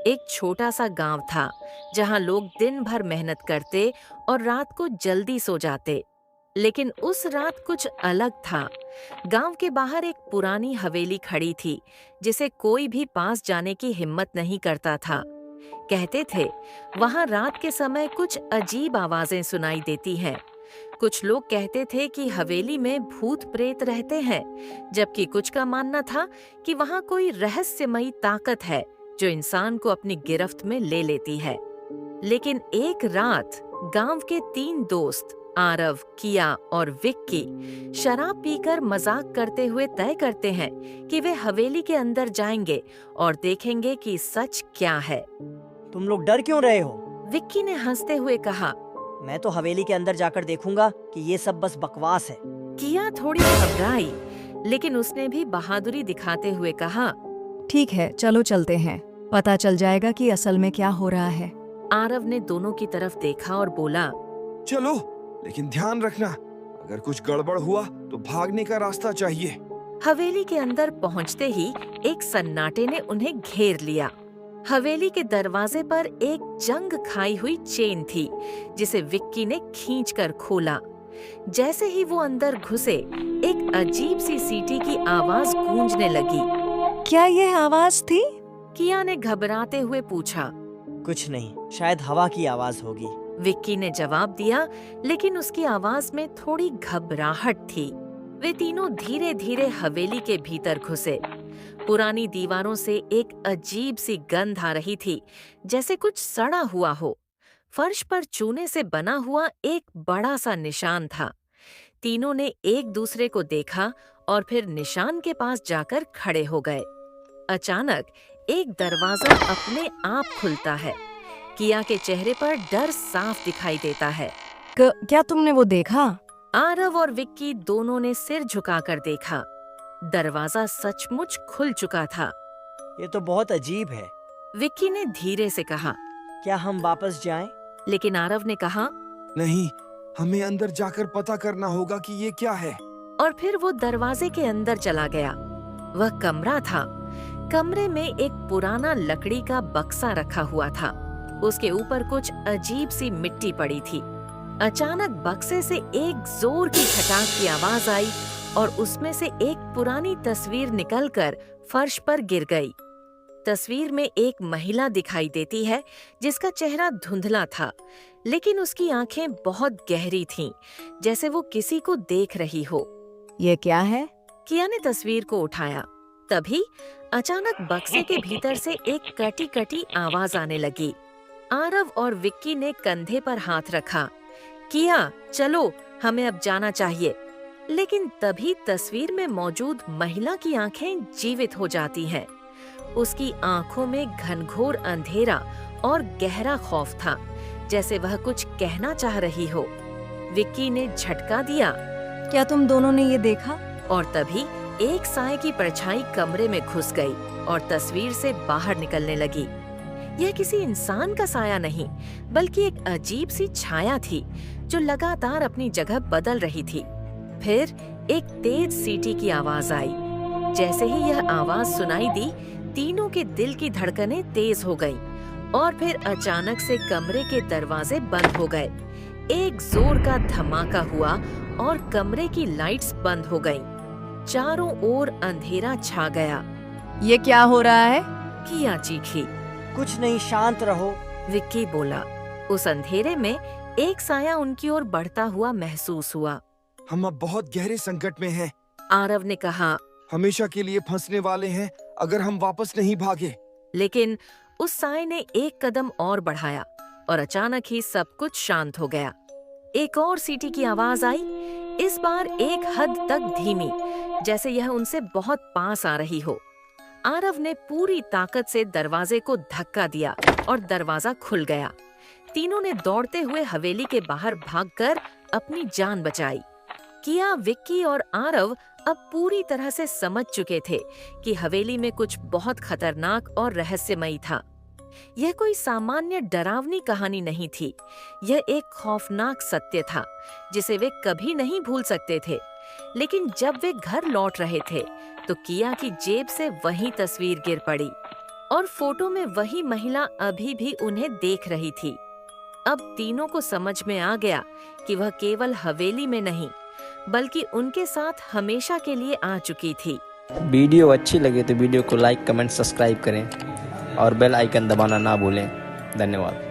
एक छोटा सा गांव था जहां लोग दिन भर मेहनत करते और रात को जल्दी सो जाते। लेकिन उस रात कुछ अलग था। गांव के बाहर एक पुरानी हवेली खड़ी थी जिसे कोई भी पास जाने की हिम्मत नहीं करता था। कहते थे वहां रात के समय कुछ अजीब आवाजें सुनाई देती हैं। कुछ लोग कहते थे कि हवेली में भूत प्रेत रहते हैं, जबकि कुछ का मानना था कि वहां कोई रहस्यमयी ताकत है जो इंसान को अपनी गिरफ्त में ले लेती है। लेकिन एक रात गांव के 3 दोस्त आरव, किया और विक्की शराब पीकर मजाक करते हुए तय करते हैं कि वे हवेली के अंदर जाएंगे और देखेंगे कि सच क्या है। तुम लोग डर क्यों रहे हो? विक्की ने हंसते हुए कहा। मैं तो हवेली के अंदर जाकर देखूंगा कि ये सब बस बकवास है। किया थोड़ी घबराई, लेकिन उसने भी बहादुरी दिखाते हुए कहा, ठीक है, चलो चलते हैं, पता चल जाएगा कि असल में क्या हो रहा है। आरव ने दोनों की तरफ देखा और बोला, चलो, लेकिन ध्यान रखना, अगर कुछ गड़बड़ हुआ तो भागने का रास्ता चाहिए। हवेली के अंदर पहुंचते ही एक सन्नाटे ने उन्हें घेर लिया। हवेली के दरवाजे पर एक जंग खाई हुई चेन थी जिसे विक्की ने खींचकर खोला। जैसे ही वो अंदर घुसे, एक अजीब सी सीटी की आवाज गूंजने लगी। क्या ये आवाज थी? किया ने घबराते हुए पूछा। कुछ नहीं, शायद हवा की आवाज होगी। विक्की ने जवाब दिया, लेकिन उसकी आवाज में थोड़ी घबराहट थी। वे तीनों धीरे धीरे हवेली के भीतर घुसे। पुरानी दीवारों से एक अजीब सी गंध आ रही थी, जैसे कुछ सड़ा हुआ हो। फर्श पर चूने से बना हुआ एक बड़ा सा निशान था। तीनों ने एक दूसरे को देखा और फिर निशान के पास जाकर खड़े हो गए। अचानक एक दरवाजा अपने आप खुलता है। किया के चेहरे पर डर साफ दिखाई देता है। क्या तुमने वो देखा? आरव और विक्की दोनों ने सिर झुकाकर देखा। दरवाजा सचमुच खुल चुका था। ये तो बहुत अजीब है। विक्की ने धीरे से कहा। क्या हम वापस जाएं? लेकिन आरव ने कहा, नहीं, हमें अंदर जाकर पता करना होगा कि ये क्या है। और फिर वो दरवाजे के अंदर चला गया। वह कमरा था। कमरे में एक पुराना लकड़ी का बक्सा रखा हुआ था। उसके ऊपर कुछ अजीब सी मिट्टी पड़ी थी। अचानक बक्से से एक जोर की खटाक की आवाज आई और उसमें से एक पुरानी तस्वीर निकलकर फर्श पर गिर गई। तस्वीर में एक महिला दिखाई देती है जिसका चेहरा धुंधला था, लेकिन उसकी आंखें बहुत गहरी थीं, जैसे वो किसी को देख रही हो। ये क्या है? किया ने तस्वीर को उठाया। तभी अचानक बक्से के भीतर से एक कटी कटी आवाज आने लगी। आरव और विक्की ने कंधे पर हाथ रखा। किया, चलो, हमें अब जाना चाहिए। लेकिन तभी तस्वीर में मौजूद महिला की आंखें जीवित हो जाती हैं। उसकी आंखों में घनघोर अंधेरा और गहरा खौफ था, जैसे वह कुछ कहना चाह रही हो। विक्की ने झटका दिया। क्या तुम दोनों ने ये देखा? और तभी एक साए की परछाई कमरे में घुस गई और तस्वीर से बाहर निकलने लगी। यह किसी इंसान का साया नहीं, बल्कि एक अजीब सी छाया थी जो लगातार अपनी जगह बदल रही थी। फिर एक तेज सीटी की आवाज आई। जैसे ही यह आवाज सुनाई दी, तीनों के दिल की धड़कनें तेज हो गईं और फिर अचानक से कमरे के दरवाजे बंद हो गए। एक जोर का धमाका हुआ और कमरे की लाइट्स बंद हो गईं। चारों ओर अंधेरा छा गया। ये क्या हो रहा है? किया चीखी। कुछ नहीं, शांत रहो, विक्की बोला। उस अंधेरे में एक साया उनकी ओर बढ़ता हुआ महसूस हुआ। हम अब बहुत गहरे संकट में हैं। आरव ने कहा। हमेशा के लिए फंसने वाले हैं अगर हम वापस नहीं भागे। लेकिन उस साए ने एक कदम और बढ़ाया और अचानक ही सब कुछ शांत हो गया। एक और सीटी की आवाज आई, इस बार एक हद तक धीमी, जैसे यह उनसे बहुत पास आ रही हो। आरव ने पूरी ताकत से दरवाजे को धक्का दिया और दरवाजा खुल गया। तीनों ने दौड़ते हुए हवेली के बाहर भागकर अपनी जान बचाई। किया, विक्की और आरव अब पूरी तरह से समझ चुके थे कि हवेली में कुछ बहुत खतरनाक और रहस्यमयी था। यह कोई सामान्य डरावनी कहानी नहीं थी। यह एक खौफनाक सत्य था जिसे वे कभी नहीं भूल सकते थे। लेकिन जब वे घर लौट रहे थे तो किया की जेब से वही तस्वीर गिर पड़ी। और फोटो में वही महिला अभी भी उन्हें देख रही थी। अब तीनों को समझ में आ गया कि वह केवल हवेली में नहीं बल्कि उनके साथ हमेशा के लिए आ चुकी थी। वीडियो अच्छी लगे तो वीडियो को लाइक, कमेंट, सब्सक्राइब करें और बेल आइकन दबाना ना भूलें। धन्यवाद।